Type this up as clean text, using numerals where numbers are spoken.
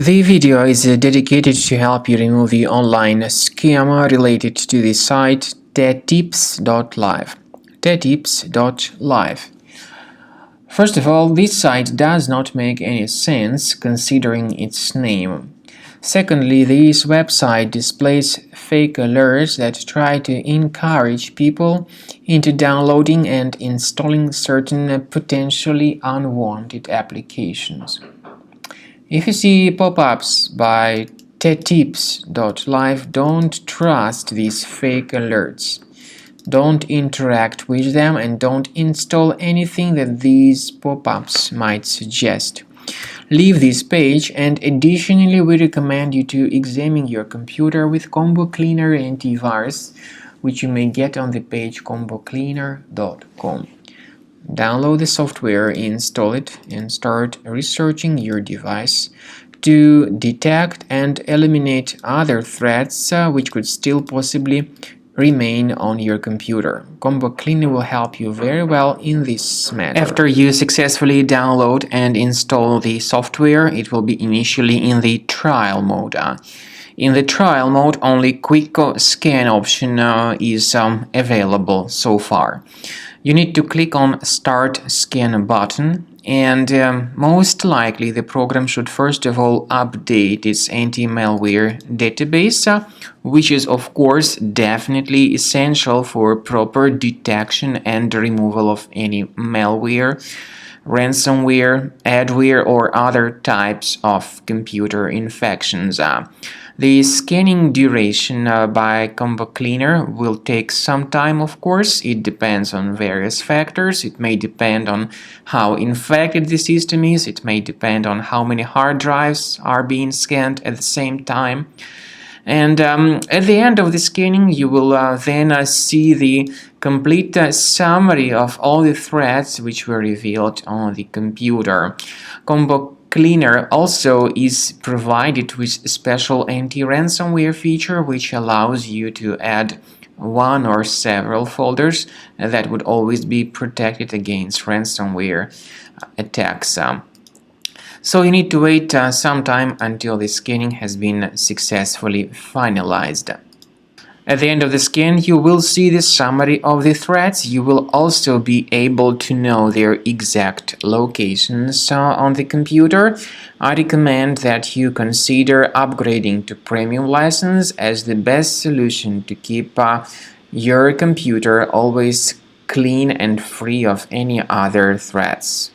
The video is dedicated to help you remove the online scam related to the site Tatips.live. Tatips.live. First of all, this site does not make any sense considering its name. Secondly, this website displays fake alerts that try to encourage people into downloading and installing certain potentially unwanted applications. If you see pop-ups by Tatips.live, don't trust these fake alerts. Don't interact with them and don't install anything that these pop-ups might suggest. Leave this page, and additionally we recommend you to examine your computer with Combo Cleaner antivirus, which you may get on the page combocleaner.com. Download the software, install it, and start researching your device to detect and eliminate other threats which could still possibly remain on your computer. Combo Cleaner will help you very well in this matter. After you successfully download and install the software, it will be initially in the trial mode. In the trial mode, only quick scan option is available so far. You need to click on Start Scan button, and most likely the program should first of all update its anti-malware database, which is of course definitely essential for proper detection and removal of any malware, ransomware, adware, or other types of computer infections. The scanning duration by Combo Cleaner will take some time, of course. It depends on various factors. It may depend on how infected the system is. It may depend on how many hard drives are being scanned at the same time. And at the end of the scanning, you will then see the complete summary of all the threats which were revealed on the computer. Combo Cleaner also is provided with a special anti-ransomware feature which allows you to add one or several folders that would always be protected against ransomware attacks. So you need to wait some time until the scanning has been successfully finalized. At the end of the scan, you will see the summary of the threats. You will also be able to know their exact locations on the computer. I recommend that you consider upgrading to premium license as the best solution to keep your computer always clean and free of any other threats.